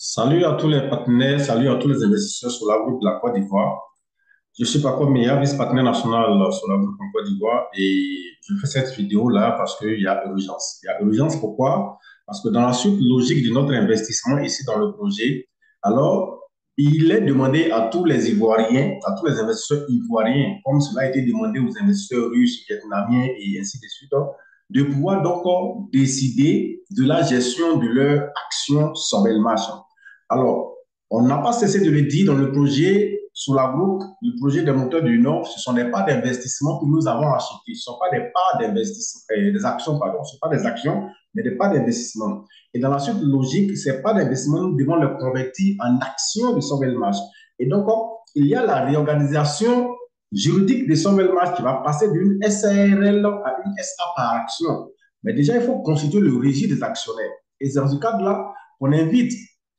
Salut à tous les partenaires, salut à tous les investisseurs sur la route de la Côte d'Ivoire. Je suis Paco Meya, vice-partenaire national sur la route en Côte d'Ivoire et je fais cette vidéo-là parce qu'il y a urgence. Il y a urgence pourquoi? Parce que dans la suite logique de notre investissement ici dans le projet, alors il est demandé à tous les Ivoiriens, à tous les investisseurs ivoiriens, comme cela a été demandé aux investisseurs russes, vietnamiens et ainsi de suite, de pouvoir donc décider de la gestion de leur action Sobelmash. Alors, on n'a pas cessé de le dire dans le projet sur la groupe, le projet des moteurs du Nord, ce ne sont des parts d'investissement que nous avons achetées. Ce ne sont pas des parts d'investissement, des actions, pardon, ce ne sont pas des actions, mais des parts d'investissement. Et dans la suite logique, ces parts d'investissement, nous devons les convertir en actions de Sobelmach. Et donc, il y a la réorganisation juridique de Sobelmach qui va passer d'une SARL à une SA par action. Mais déjà, il faut constituer le régime des actionnaires. Et c'est dans ce cadre-là qu'on invite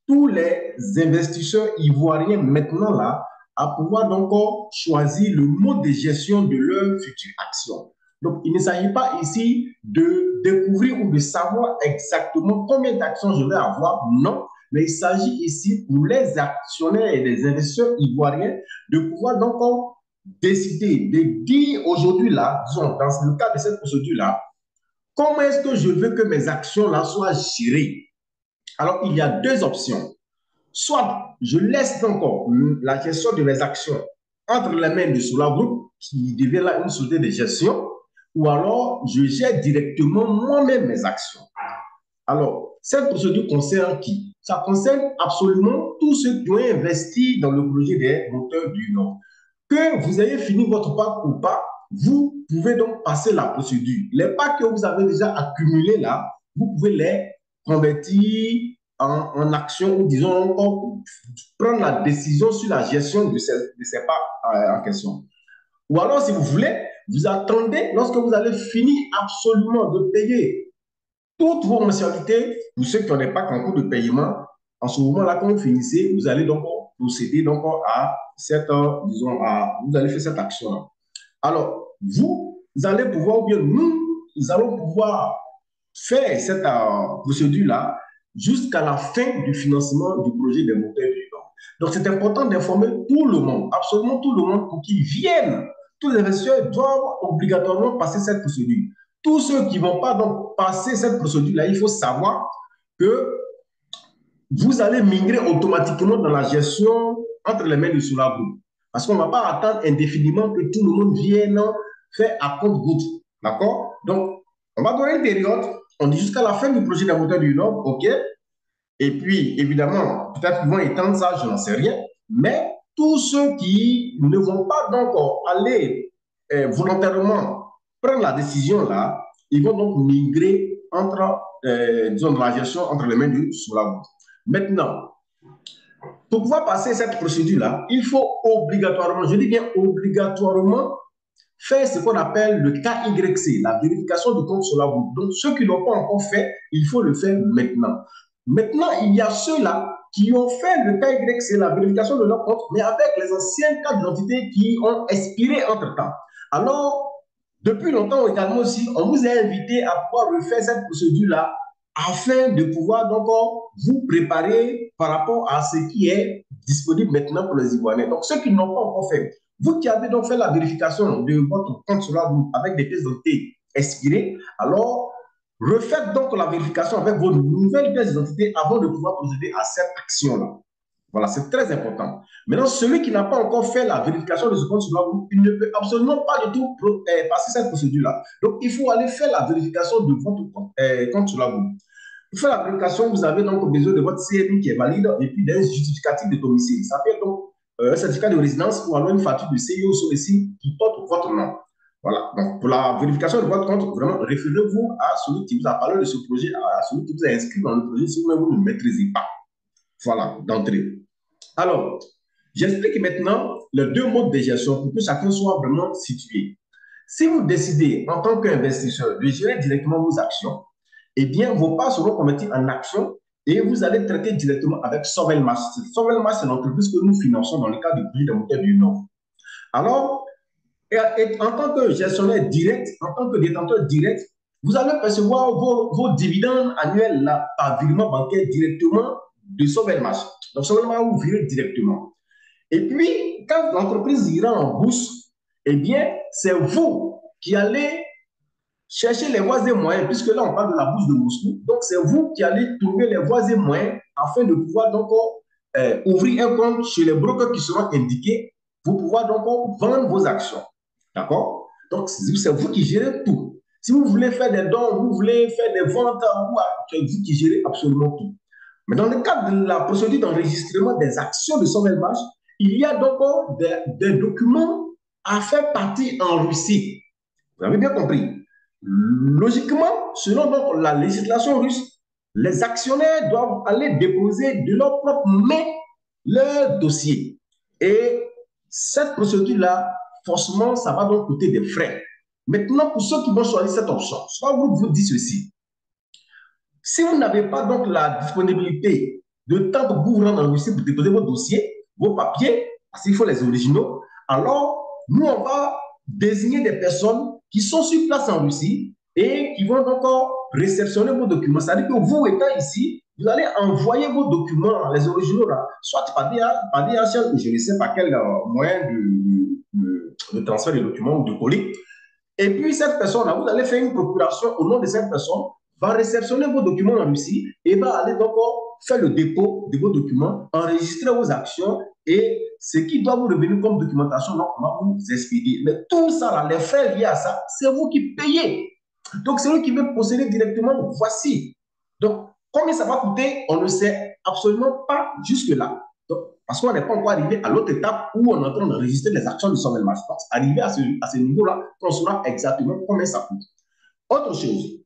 tous les investisseurs ivoiriens maintenant là à pouvoir donc choisir le mode de gestion de leurs futures actions. Donc, il ne s'agit pas ici de découvrir ou de savoir exactement combien d'actions je vais avoir, non, mais il s'agit ici pour les actionnaires et les investisseurs ivoiriens de pouvoir donc décider de dire aujourd'hui là, disons, dans le cadre de cette procédure là, comment est-ce que je veux que mes actions là soient gérées. Alors, il y a deux options. Soit je laisse encore la gestion de mes actions entre les mains de Solar Group, qui devient là une société de gestion, ou alors je gère directement moi-même mes actions. Alors, cette procédure concerne qui? Ça concerne absolument tous ceux qui ont investi dans le projet des moteurs du Nord. Que vous ayez fini votre pack ou pas, vous pouvez donc passer la procédure. Les packs que vous avez déjà accumulés là, vous pouvez les convertir en action ou disons prendre la décision sur la gestion de ces packs en question. Ou alors, si vous voulez, vous attendez lorsque vous allez finir absolument de payer toutes vos mensualités, pour ceux qui n'ont pas qu'en cours de paiement, en ce moment-là, quand vous finissez, vous allez donc procéder donc à cette, disons, vous allez faire cette action-là. Alors, vous allez pouvoir, ou bien nous allons pouvoir faire cette procédure-là jusqu'à la fin du financement du projet des moteurs du Nord. Donc, c'est important d'informer tout le monde, absolument tout le monde, pour qu'ils viennent. Tous les investisseurs doivent obligatoirement passer cette procédure. Tous ceux qui ne vont pas donc passer cette procédure-là, il faut savoir que vous allez migrer automatiquement dans la gestion entre les mains de Solar Group. Parce qu'on ne va pas attendre indéfiniment que tout le monde vienne faire à compte-goutte. D'accord? Donc, on va donner une période, on dit jusqu'à la fin du projet d'un moteur du Nord, OK? Et puis, évidemment, peut-être qu'ils vont étendre ça, je n'en sais rien. Mais tous ceux qui ne vont pas donc aller volontairement prendre la décision là, ils vont donc migrer entre, disons, la gestion entre les mains du Solar. Maintenant, pour pouvoir passer cette procédure-là, il faut obligatoirement, je dis bien obligatoirement, faire ce qu'on appelle le KYC, la vérification du compte Solar Group. Donc, ceux qui ne l'ont pas encore fait, il faut le faire maintenant. Maintenant, il y a ceux-là qui ont fait le KYC, la vérification de leur compte, mais avec les anciennes cartes d'identité qui ont expiré entre-temps. Alors, depuis longtemps également aussi, on vous a invité à pouvoir refaire cette procédure-là afin de pouvoir donc vous préparer par rapport à ce qui est disponible maintenant pour les Ivoiriens. Donc, ceux qui n'ont pas encore fait, vous qui avez donc fait la vérification de votre compte Solar Group avec des pièces d'identité expirées, alors refaites donc la vérification avec vos nouvelles pièces d'identité avant de pouvoir procéder à cette action-là. Voilà, c'est très important. Maintenant, celui qui n'a pas encore fait la vérification de ce compte Solar Group, il ne peut absolument pas du tout passer cette procédure-là. Donc, il faut aller faire la vérification de votre compte Solar Group. Pour faire la vérification, vous avez donc besoin de votre CNI qui est valide et puis d'un justificatif de domicile. Ça peut être donc un certificat de résidence ou alors une facture de CIO sur le site qui porte votre nom. Voilà. Donc, pour la vérification de votre compte, vraiment, référez-vous à celui qui vous a parlé de ce projet, à celui qui vous a inscrit dans le projet si vous ne maîtrisez pas. Voilà, d'entrée. Alors, j'explique maintenant les deux modes de gestion pour que chacun soit vraiment situé. Si vous décidez, en tant qu'investisseur, de gérer directement vos actions, eh bien, vos parts seront converties en actions et vous allez traiter directement avec Sovelmash. Sovelmash, c'est l'entreprise que nous finançons dans le cadre du projet de moteur du Nord. Alors, en tant que gestionnaire direct, en tant que détenteur direct, vous allez percevoir vos dividendes annuels là, par virement bancaire directement de Sovelmash. Donc, Sovelmash, vous virez directement. Et puis, quand l'entreprise ira en bourse, eh bien, c'est vous qui allez chercher les voies et moyens, puisque là, on parle de la bourse de Moscou. Donc, c'est vous qui allez trouver les voies et moyens afin de pouvoir donc ouvrir un compte chez les brokers qui seront indiqués pour pouvoir donc vendre vos actions. D'accord? Donc, c'est vous qui gérez tout. Si vous voulez faire des dons, vous voulez faire des ventes, c'est vous qui gérez absolument tout. Mais dans le cadre de la procédure d'enregistrement des actions de Sovelmash, il y a donc des documents à faire partie en Russie. Vous avez bien compris. Logiquement, selon donc la législation russe, les actionnaires doivent aller déposer de leur propre main leur dossier. Et cette procédure-là, forcément, ça va donc coûter des frais. Maintenant, pour ceux qui vont choisir cette option, soit vous dites ceci. Si vous n'avez pas donc la disponibilité de temps pour vous rendre en Russie pour déposer vos dossiers, vos papiers, parce qu'il faut les originaux, alors nous, on va désigner des personnes qui sont sur place en Russie et qui vont encore réceptionner vos documents. C'est-à-dire que vous étant ici, vous allez envoyer vos documents, les originaux, là, soit par DHL ou je ne sais pas quel moyen de transfert des documents ou de colis. Et puis, cette personne-là, vous allez faire une procuration au nom de cette personne, va réceptionner vos documents en Russie et va aller donc faire le dépôt de vos documents, enregistrer vos actions et ce qui doit vous revenir comme documentation, donc on va vous expédier. Mais tout ça, là, les frais liés à ça, c'est vous qui payez. Donc, c'est lui qui veut procéder directement. Voici. Donc, combien ça va coûter, on ne sait absolument pas jusque-là. Parce qu'on n'est pas encore arrivé à l'autre étape où on est en train d'enregistrer les actions de Sovelmash. Donc, arrivé à ce niveau-là, on saura exactement combien ça coûte. Autre chose,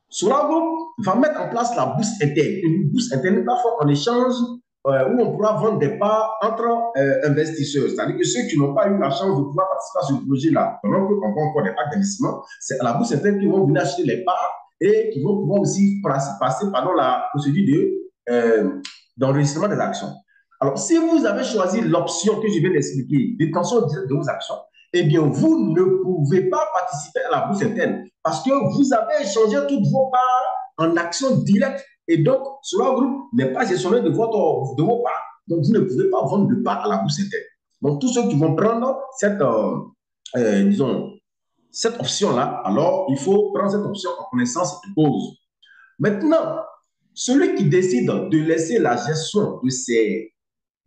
Solar Group va mettre en place la bourse interne. Une bourse interne va faire en échange où on pourra vendre des parts entre investisseurs. C'est-à-dire que ceux qui n'ont pas eu la chance de pouvoir participer à ce projet-là, pendant qu'on vend encore des parts d'investissement, c'est à la bourse interne qu'ils vont venir acheter les parts et qui vont pouvoir aussi passer par la procédure d'enregistrement des actions. Alors, si vous avez choisi l'option que je viens d'expliquer, détention directe de vos actions, eh bien, vous ne pouvez pas participer à la bourse interne parce que vous avez échangé toutes vos parts en actions directes et donc, Solar Group n'est pas gestionnaire de vos parts. Donc, vous ne pouvez pas vendre de parts à la bourse interne. Donc, tous ceux qui vont prendre disons, cette option-là, alors il faut prendre cette option en connaissance de cause. Maintenant, celui qui décide de laisser la gestion de ses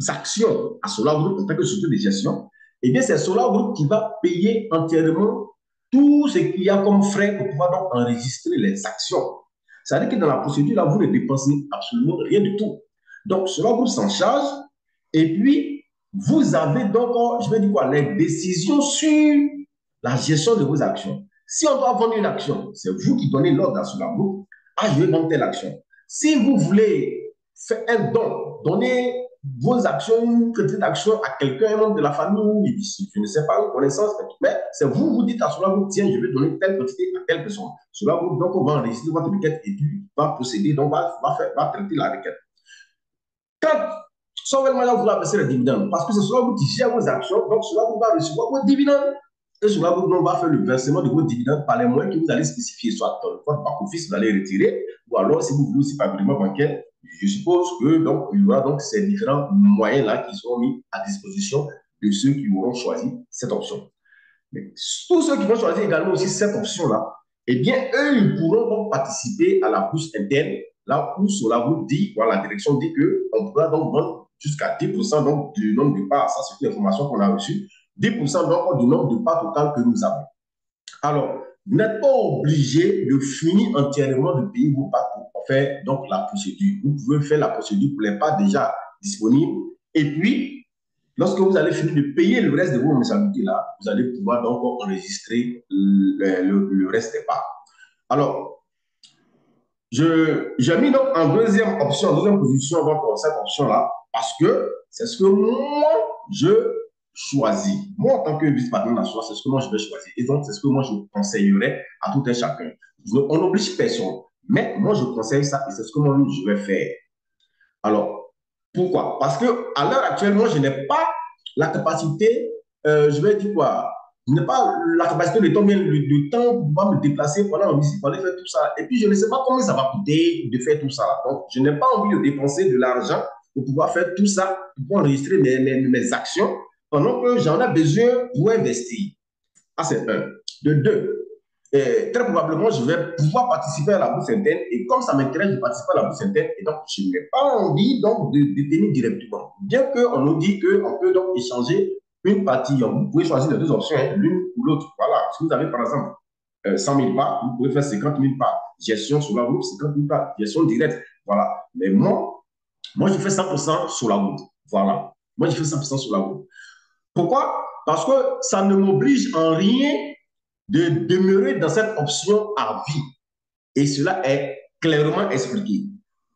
actions à Solar Group en tant que société de gestion, eh bien, c'est Solar Group qui va payer entièrement tout ce qu'il y a comme frais pour pouvoir donc enregistrer les actions. C'est-à-dire que dans la procédure, là, vous ne dépensez absolument rien du tout. Donc, Solar Group s'en charge et puis, vous avez donc, je vais dire quoi, les décisions sur la gestion de vos actions. Si on doit vendre une action, c'est vous qui donnez l'ordre à Solar Group. Ah, je vais vendre telle action. Si vous voulez faire un don, donner vos actions, une petite action à quelqu'un, un membre de la famille, je ne sais pas, une connaissance, mais c'est vous, vous dites à Solar Group, tiens, je vais donner telle quantité à telle personne. Solar Group, donc, on va enregistrer votre requête et puis va procéder, donc, va traiter la requête. Quand Sovelmash vous verser les dividendes, parce que c'est Solar Group qui gère vos actions, donc Solar Group va recevoir vos dividendes. Et Solar Group va faire le versement de vos dividendes par les moyens que vous allez spécifier, soit dans votre back-office, vous allez retirer, ou alors si vous voulez aussi par virement bancaire, je suppose que donc, il y aura donc ces différents moyens-là qui seront mis à disposition de ceux qui auront choisi cette option. Mais tous ceux qui vont choisir également aussi cette option-là, eh bien, eux, ils pourront donc participer à la bourse interne, là où Solar Group dit, voilà, la direction dit qu'on pourra donc vendre jusqu'à 10% donc, du nombre de parts, ça c'est une information qu'on a reçue, 10% donc du nombre de parts totales que nous avons. Alors, vous n'êtes pas obligé de finir entièrement de payer vos parts pour faire donc la procédure. Vous pouvez faire la procédure pour les parts déjà disponibles et puis, lorsque vous allez finir de payer le reste de vos mensualités là, vous allez pouvoir donc enregistrer le reste des parts. Alors, j'ai mis donc en deuxième option, en deuxième position donc pour cette option-là, parce que c'est ce que moi, je choisis. Moi, en tant que vice-patron national, c'est ce que moi, je vais choisir. Et donc, c'est ce que moi, je conseillerais à tout un chacun. On n'oblige personne, mais moi, je conseille ça et c'est ce que moi, je vais faire. Alors, pourquoi? Parce qu'à l'heure actuelle, moi, je n'ai pas la capacité, je vais dire quoi, Je n'ai pas la capacité de temps, bien le temps pour pouvoir me déplacer pendant un ici pour aller faire tout ça. Et puis, je ne sais pas combien ça va coûter de faire tout ça. Donc, je n'ai pas envie de dépenser de l'argent pour pouvoir faire tout ça, pour pouvoir enregistrer mes actions pendant que j'en ai besoin pour investir. Ah, c'est un. De deux, très probablement, je vais pouvoir participer à la bourse interne. Et comme ça m'intéresse de participer à la bourse interne, et donc je n'ai pas envie donc, de tenir directement. Bien qu'on nous dit qu'on peut donc échanger une partie. Vous pouvez choisir les deux options, hein, l'une ou l'autre. Voilà. Si vous avez par exemple 100 000 parts, vous pouvez faire 50 000 parts. Gestion sur la route, 50 000 parts. Gestion directe. Voilà. Mais moi, je fais 100% sur la route. Voilà. Moi, je fais 100% sur la route. Pourquoi? Parce que ça ne m'oblige en rien de demeurer dans cette option à vie. Et cela est clairement expliqué.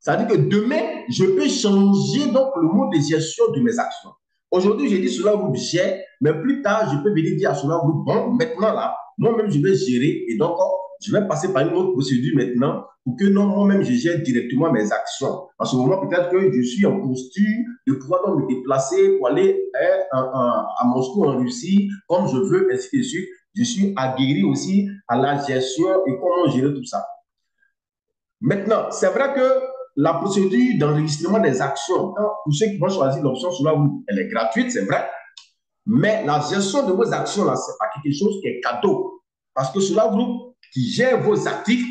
C'est-à-dire que demain, je peux changer donc le mode de gestion de mes actions. Aujourd'hui, j'ai dit cela vous gère, mais plus tard, je peux venir dire à cela vous, bon, maintenant là, moi-même, je vais gérer et donc, je vais passer par une autre procédure maintenant pour que non, moi-même, je gère directement mes actions. En ce moment, peut-être que je suis en posture de pouvoir donc me déplacer pour aller à Moscou, en Russie, comme je veux, ainsi de suite. Je suis aguerri aussi à la gestion et comment gérer tout ça. Maintenant, c'est vrai que la procédure d'enregistrement des actions, pour ceux qui vont choisir l'option sur la route, elle est gratuite, c'est vrai, mais la gestion de vos actions, là, ce n'est pas quelque chose qui est cadeau. Parce que sur la route qui gère vos actifs,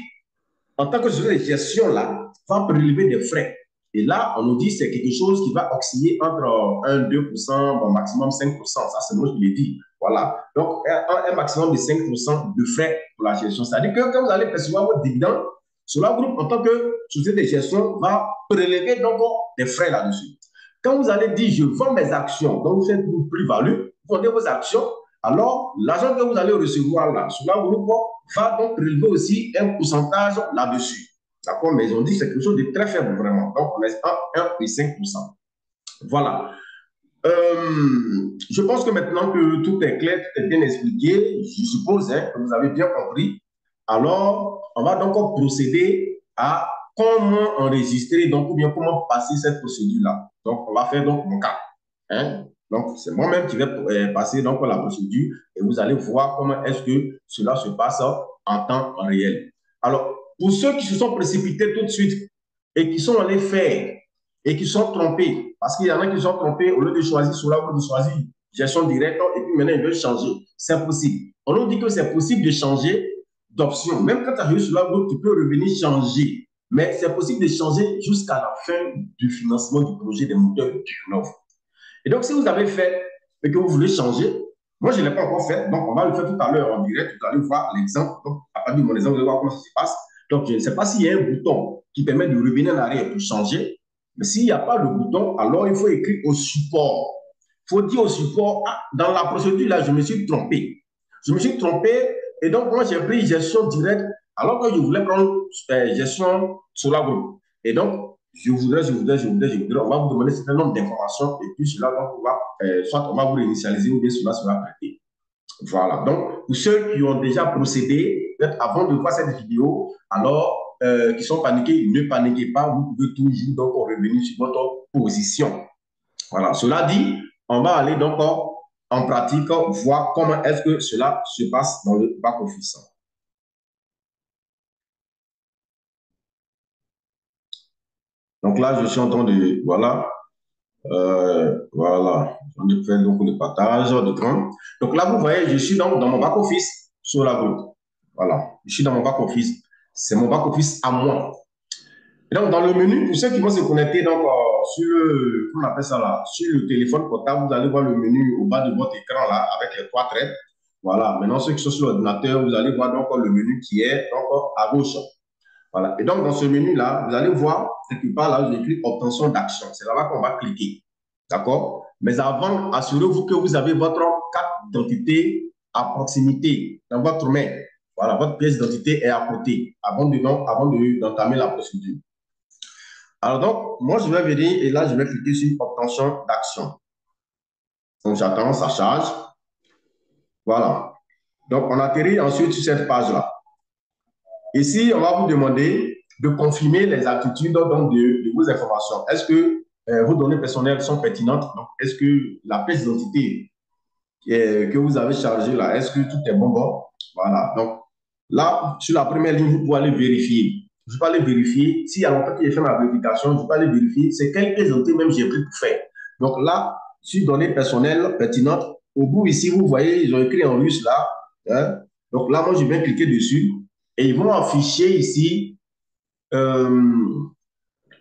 en tant que société de gestion, là, va prélever des frais. Et là, on nous dit que c'est quelque chose qui va osciller entre 1-2%, bon, maximum 5%. Ça, c'est moi qui l'ai dit. Voilà. Donc, un maximum de 5% de frais pour la gestion. C'est-à-dire que quand vous allez percevoir votre dividende, cela groupe, en tant que société de gestion, va prélever donc des frais là-dessus. Quand vous allez dire, je vends mes actions, donc vous faites une plus-value, vous vendez vos actions, alors l'argent que vous allez recevoir là, cela groupe va donc prélever aussi un pourcentage là-dessus. D'accord? Mais ils ont dit que c'est quelque chose de très faible, vraiment. Donc, on est à 1,5%. Voilà. Je pense que maintenant que tout est clair, tout est bien expliqué, je suppose hein, que vous avez bien compris. Alors, on va donc procéder à comment enregistrer, donc, ou bien comment passer cette procédure-là. Donc, on va faire donc mon cas. Hein? Donc, c'est moi-même qui vais passer donc la procédure et vous allez voir comment est-ce que cela se passe en temps réel. Alors, pour ceux qui se sont précipités tout de suite et qui sont allés faire et qui sont trompés, parce qu'il y en a qui sont trompés, au lieu de choisir cela, au lieu de choisir gestion directe, et puis maintenant ils veulent changer. C'est possible. On nous dit que c'est possible de changer d'option. Même quand tu arrives sur la route, tu peux revenir changer. Mais c'est possible de changer jusqu'à la fin du financement du projet des moteurs du Nord. Et donc, si vous avez fait et que vous voulez changer, moi, je ne l'ai pas encore fait, donc on va le faire tout à l'heure en direct. Vous allez voir l'exemple. Donc, à partir de mon exemple, vous allez voir comment ça se passe. Donc, je ne sais pas s'il y a un bouton qui permet de revenir en arrière pour changer. Mais s'il n'y a pas le bouton, alors il faut écrire au support. Il faut dire au support, ah, dans la procédure, là, je me suis trompé. Je me suis trompé et donc, moi, j'ai pris gestion directe alors que je voulais prendre gestion sur la groupe. Et donc, je voudrais, on va vous demander un certain nombre d'informations et puis cela va pouvoir, soit on va vous réinitialiser ou bien cela sera prêté. Voilà. Donc, pour ceux qui ont déjà procédé, peut-être avant de voir cette vidéo, alors, qui sont paniqués, ne paniquez pas, vous pouvez toujours donc revenir sur votre position. Voilà. Cela dit, on va aller donc en pratique voir comment est-ce que cela se passe dans le back-office. Donc là, je suis en train de, voilà, voilà, je vais faire donc le partage d'écran. Donc là, vous voyez, je suis donc dans mon back-office sur la route. Voilà, je suis dans mon back-office. C'est mon back-office à moi. Et donc, dans le menu, pour ceux qui vont se connecter donc, sur le, comment on appelle ça là, sur le téléphone portable, vous allez voir le menu au bas de votre écran là, avec les trois traits. Voilà, maintenant ceux qui sont sur l'ordinateur, vous allez voir donc le menu qui est donc à gauche. Voilà. Et donc, dans ce menu-là, vous allez voir, quelque part là, j'ai écrit obtention d'action. C'est là-bas qu'on va cliquer. D'accord? Mais avant, assurez-vous que vous avez votre carte d'identité à proximité, dans votre main. Voilà, votre pièce d'identité est à côté, avant d'entamer la procédure. Alors donc, moi, je vais venir et là, je vais cliquer sur obtention d'action. Donc, j'attends, ça charge. Voilà. Donc, on atterrit ensuite sur cette page-là. Ici, on va vous demander de confirmer les attitudes donc, de vos informations. Est-ce que vos données personnelles sont pertinentes? Est-ce que la pièce d'identité que vous avez chargé là, est-ce que tout est bon? Bon, voilà. Donc, là, sur la première ligne, vous pouvez aller vérifier. Je peux aller vérifier. S'il y a longtemps que j'ai fait ma vérification, je peux aller vérifier. C'est quelle pièce d'identité même j'ai pris pour faire. Donc là, sur données personnelles pertinentes, au bout ici, vous voyez, ils ont écrit en russe là. Hein. Donc là, moi, je viens cliquer dessus et ils vont afficher ici, euh,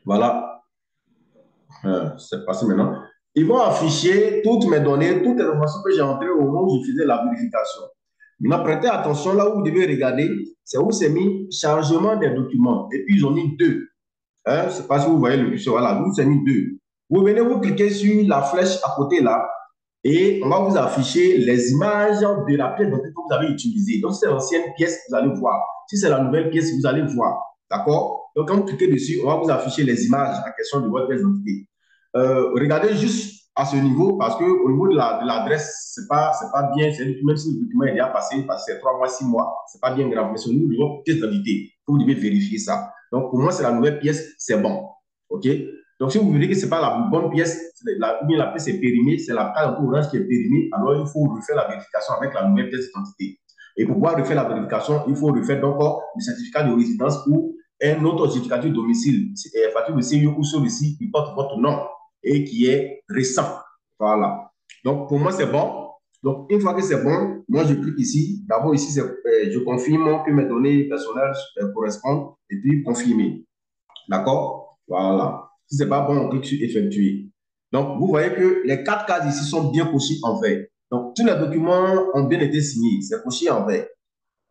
voilà, c'est passé maintenant. Ils vont afficher toutes mes données, toutes les informations que j'ai entrées au moment où je faisais la vérification. Maintenant, prêtez attention là où vous devez regarder, c'est où c'est mis chargement des documents. Et puis, ils ont mis deux. Hein, je ne sais pas si vous voyez le curseur, voilà, vous c'est mis deux. Vous venez, vous cliquez sur la flèche à côté là, et on va vous afficher les images de la pièce que vous avez utilisée. Donc, si c'est l'ancienne pièce, vous allez voir. Si c'est la nouvelle pièce, vous allez voir. D'accord? Donc, quand vous cliquez dessus, on va vous afficher les images en question de votre pièce d'identité. Regardez juste à ce niveau, parce qu'au niveau de l'adresse, c'est pas bien. Même si le document est déjà passé, parce que c'est 3 mois, 6 mois, c'est pas bien grave. Mais c'est au niveau de votre pièce d'identité que vous devez vérifier ça. Donc, pour moi, c'est la nouvelle pièce, c'est bon. OK? Donc, si vous voulez que ce n'est pas la bonne pièce, ou bien la pièce est périmée, c'est la carte orange qui est périmée, alors il faut refaire la vérification avec la nouvelle pièce d'identité. Et pour pouvoir refaire la vérification, il faut refaire donc le certificat de résidence ou un autre certificat de domicile, facture de CIE ou sur le site qui porte votre nom et qui est récent. Voilà. Donc, pour moi, c'est bon. Donc, une fois que c'est bon, moi, je clique ici. D'abord, ici, je confirme que mes données personnelles correspondent et puis confirmer. D'accord? Voilà. Si ce n'est pas bon, on clique sur effectuer. Donc, vous voyez que les quatre cases ici sont bien cochées en vert. Donc, tous les documents ont bien été signés. C'est coché en vert.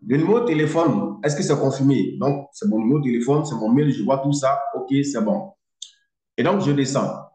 Le numéro de téléphone, est-ce que c'est confirmé? Donc, c'est mon numéro de téléphone, c'est mon mail, je vois tout ça. OK, c'est bon. Et donc, je descends.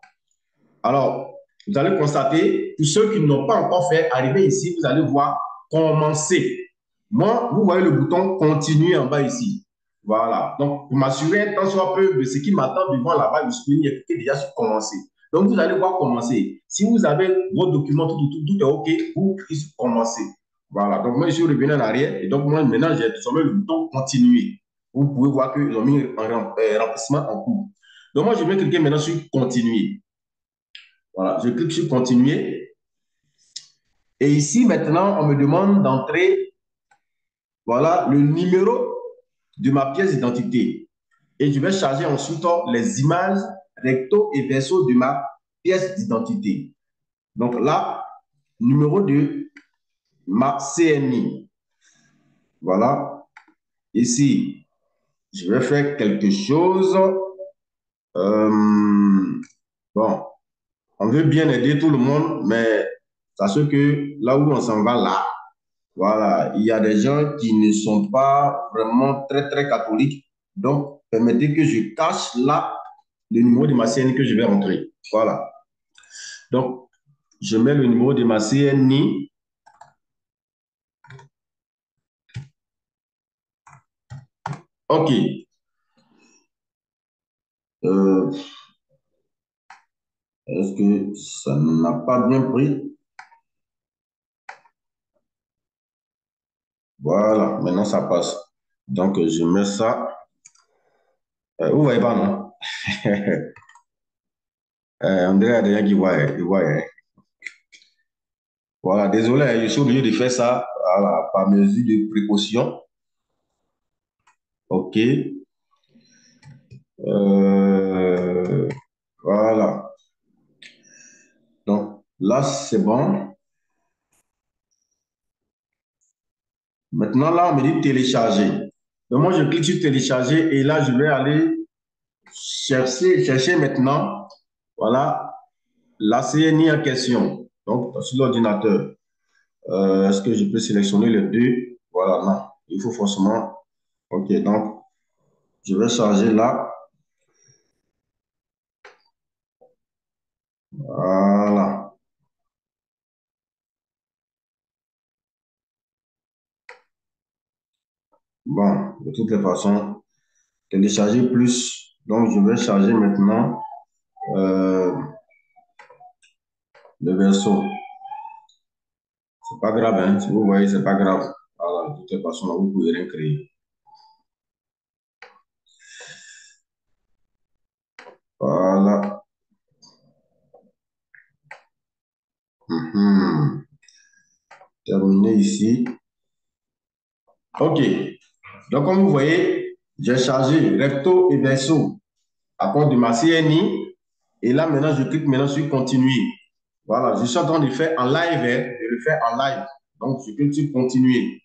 Alors, vous allez constater, pour ceux qui n'ont pas encore fait, arriver ici, vous allez voir commencer. Moi, vous voyez le bouton continuer en bas ici. Voilà. Donc, pour m'assurer un tant soit peu de ce qui m'attend devant là-bas, le screen, il est déjà sur commencer. Donc, vous allez voir commencer. Si vous avez vos documents, tout est OK, vous cliquez sur commencer. Voilà. Donc, moi, je suis revenu en arrière. Et donc, moi, maintenant, j'ai désormais le bouton continuer. Vous pouvez voir qu'ils ont mis un remplacement en cours. Donc, moi, je vais cliquer maintenant sur continuer. Voilà, je clique sur continuer. Et ici, maintenant, on me demande d'entrer, voilà, le numéro de ma pièce d'identité. Et je vais charger ensuite les images recto et verso de ma pièce d'identité. Donc là, numéro de ma CNI. Voilà. Ici, je vais faire quelque chose. Bon, on veut bien aider tout le monde, mais sachez que là où on s'en va là, voilà, il y a des gens qui ne sont pas vraiment très, très catholiques. Donc, permettez que je cache là le numéro de ma CNI que je vais entrer. Voilà. Donc, je mets le numéro de ma CNI. OK. Euh, Est-ce que ça n'a pas bien pris? Voilà, maintenant ça passe. Donc, je mets ça. Vous voyez pas, non? On dirait qu'il y a des gens qui voient. Ils voient, hein. Voilà, désolé, hein, je suis obligé de faire ça voilà, par mesure de précaution. OK. Euh, voilà. Donc là, c'est bon. Maintenant, là, on me dit télécharger. Donc moi, je clique sur télécharger et là, je vais aller chercher maintenant, voilà, la CNI en question. Donc, sur l'ordinateur. Est-ce que je peux sélectionner les deux? Voilà, non. Il faut forcément. OK, donc, je vais charger là. Voilà. Bon, de toutes les façons, télécharger plus. Donc, je vais charger maintenant euh, le verso. C'est pas grave, hein. Si vous voyez, c'est pas grave. Voilà, de toutes les façons, là, vous pouvez rien créer. Voilà. Mhm. terminer ici. OK. Donc, comme vous voyez, j'ai chargé recto et verso à cause de ma CNI. Et là, maintenant, je clique maintenant sur continuer. Voilà, je suis en train de le faire en live, hein, de le faire en live. Donc, je clique sur continuer.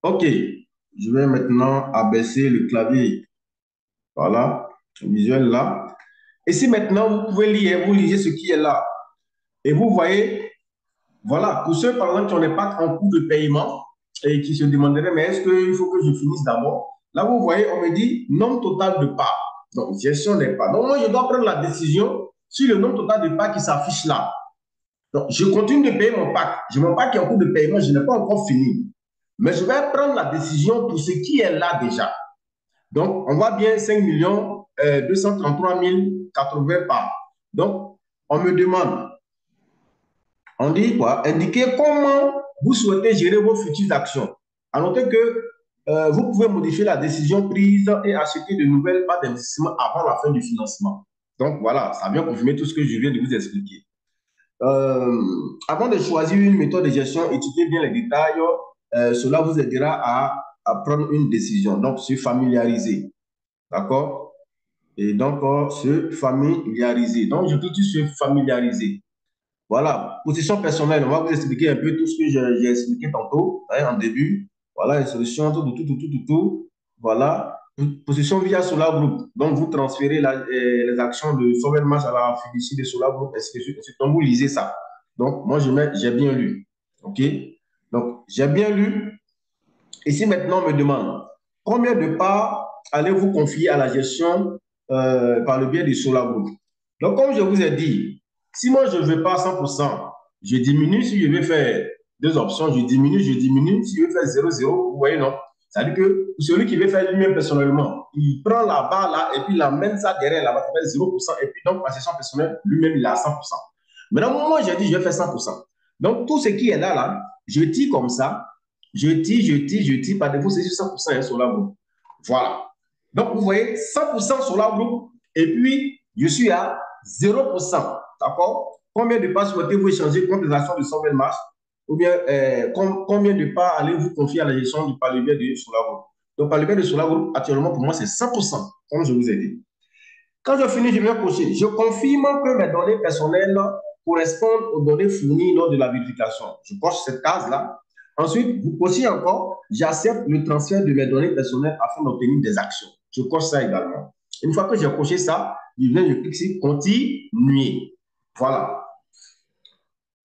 OK. Je vais maintenant abaisser le clavier. Voilà, le visuel là. Et si maintenant, vous pouvez lire, vous lisez ce qui est là. Et vous voyez, voilà, pour ceux, par exemple, qui n'ont pas en cours de paiement et qui se demanderaient, mais est-ce qu'il faut que je finisse d'abord? Là, vous voyez, on me dit nombre total de parts. Donc, gestion des parts. Donc, moi, je dois prendre la décision sur le nombre total de parts qui s'affiche là. Donc, je continue de payer mon pack. Je mon pack est en cours de paiement, je n'ai pas encore fini. Mais je vais prendre la décision pour ce qui est là déjà. Donc, on voit bien 5 233 080 parts. Donc, on me demande, on dit quoi? Indiquez comment vous souhaitez gérer vos futures actions. À noter que vous pouvez modifier la décision prise et acheter de nouvelles parts d'investissement avant la fin du financement. Donc voilà, ça vient confirmer tout ce que je viens de vous expliquer. Avant de choisir une méthode de gestion, étudiez bien les détails. Cela vous aidera à prendre une décision. Donc, se familiariser. D'accord? Et donc, se familiariser. Donc, je clique sur se familiariser. Voilà, position personnelle, on va vous expliquer un peu tout ce que j'ai expliqué tantôt, hein, en début. Voilà, une solution, tout. Voilà, position via Solar Group. Donc, vous transférez les actions de Sovel Match à la fiducie de Solar Group, ainsi de suite. Donc, vous lisez ça. Donc, moi, je mets, j'ai bien lu. OK? Donc, j'ai bien lu. Ici, maintenant, on me demande combien de parts allez-vous confier à la gestion par le biais du Solar Group? Donc, comme je vous ai dit, si moi, je ne veux pas 100%, je diminue. Si je veux faire deux options, je diminue, je diminue. Si je veux faire 0,0, vous voyez, non? C'est-à-dire que celui qui veut faire lui-même personnellement, il prend la barre là et puis il amène ça derrière là-bas, ça fait 0%. Et puis, donc, ma gestion personnelle, lui-même, il a 100%. Maintenant, moi, j'ai dit, je vais faire 100%. Donc, tout ce qui est là, là, je tire comme ça. Je tire. Par défaut, c'est sur 100% hein, sur la groupe. Voilà. Donc, vous voyez, 100% sur la groupe. Et puis, je suis à 0%. D'accord? Combien de parts souhaitez-vous échanger contre les actions de Sovel Mars? Ou bien, combien de parts allez-vous confier à la gestion du par le biais de Solar Group? Donc, par le biais de Solar Group, actuellement, pour moi, c'est 100%, comme je vous ai dit. Quand je finis, je vais cocher. Je confirme que mes données personnelles correspondent aux données fournies lors de la vérification. Je coche cette case-là. Ensuite, vous cochez encore, j'accepte le transfert de mes données personnelles afin d'obtenir des actions. Je coche ça également. Une fois que j'ai coché ça, je clique sur continuer. Voilà.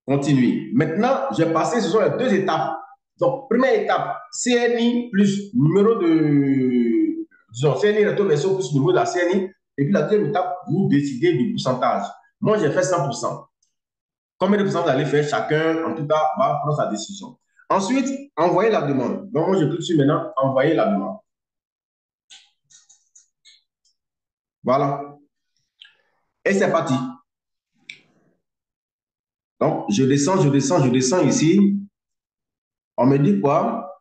Continuer. Maintenant, j'ai passé, ce sont les deux étapes. Donc, première étape, CNI plus numéro de, disons, CNI retour version plus numéro de la CNI. Et puis la deuxième étape, vous décidez du pourcentage. Moi, j'ai fait 100%. Combien de pourcents vous allez faire? Chacun, en tout cas, va prendre sa décision. Ensuite, envoyer la demande. Donc, moi, je clique sur maintenant, envoyer la demande. Voilà. Et c'est parti. Donc, je descends ici. On me dit quoi?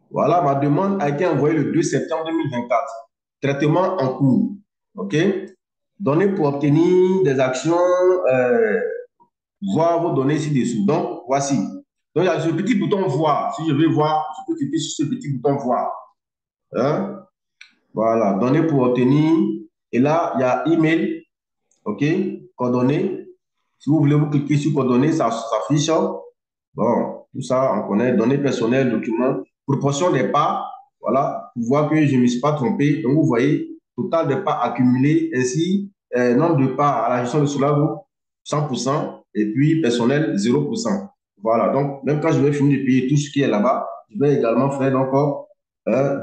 Voilà, ma demande a été envoyée le 2 septembre 2024. Traitement en cours. OK? Données pour obtenir des actions, voir vos données ci-dessous. Donc, voici. Donc, il y a ce petit bouton voir. Si je veux voir, je peux cliquer sur ce petit bouton voir. Hein? Voilà, données pour obtenir. Et là, il y a email. OK? Coordonnées. Si vous voulez, vous cliquez sur coordonnées, ça s'affiche. Bon, tout ça, on connaît. Données personnelles, documents. Proportion des parts. Voilà, pour voir que je ne me suis pas trompé. Donc, vous voyez, total de parts accumulées. Ainsi, nombre de parts à la gestion de Solar Group, 100%. Et puis, personnel, 0%. Voilà, donc, même quand je vais finir de payer tout ce qui est là-bas, je vais également faire encore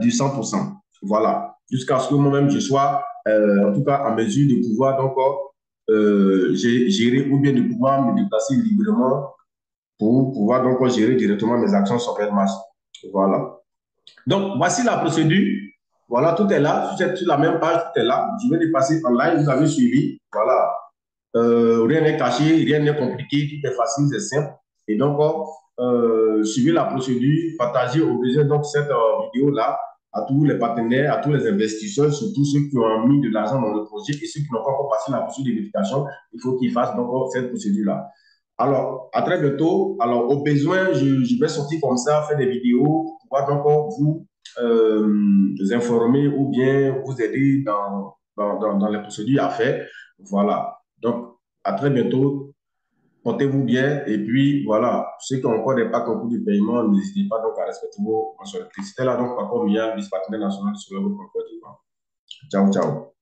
du 100%. Voilà, jusqu'à ce que moi-même, je sois, en tout cas, en mesure de pouvoir donc gérer ou bien de pouvoir me déplacer librement pour pouvoir donc gérer directement mes actions sur Redmax. Voilà. Donc, voici la procédure. Voilà, tout est là. Sur la même page, tout est là. Je vais dépasser en live. Vous avez suivi. Voilà. Rien n'est caché, rien n'est compliqué. Tout est facile, c'est simple. Et donc, suivez la procédure. Partagez au besoin donc cette vidéo-là à tous les partenaires, à tous les investisseurs, surtout ceux qui ont mis de l'argent dans le projet et ceux qui n'ont pas encore passé la procédure de vérification. Il faut qu'ils fassent donc cette procédure-là. Alors, à très bientôt. Alors, au besoin, je vais sortir comme ça, faire des vidéos pour pouvoir donc vous informer ou bien vous aider dans les procédures à faire. Voilà. Donc, à très bientôt. Portez-vous bien. Et puis, voilà. Ceux qui ont encore des packs en cours de paiement, n'hésitez pas donc à respecter vos mensualités. C'était là donc encore Mia, vice-partenaire national sur le groupe en Côte d'Ivoire. Ciao, ciao.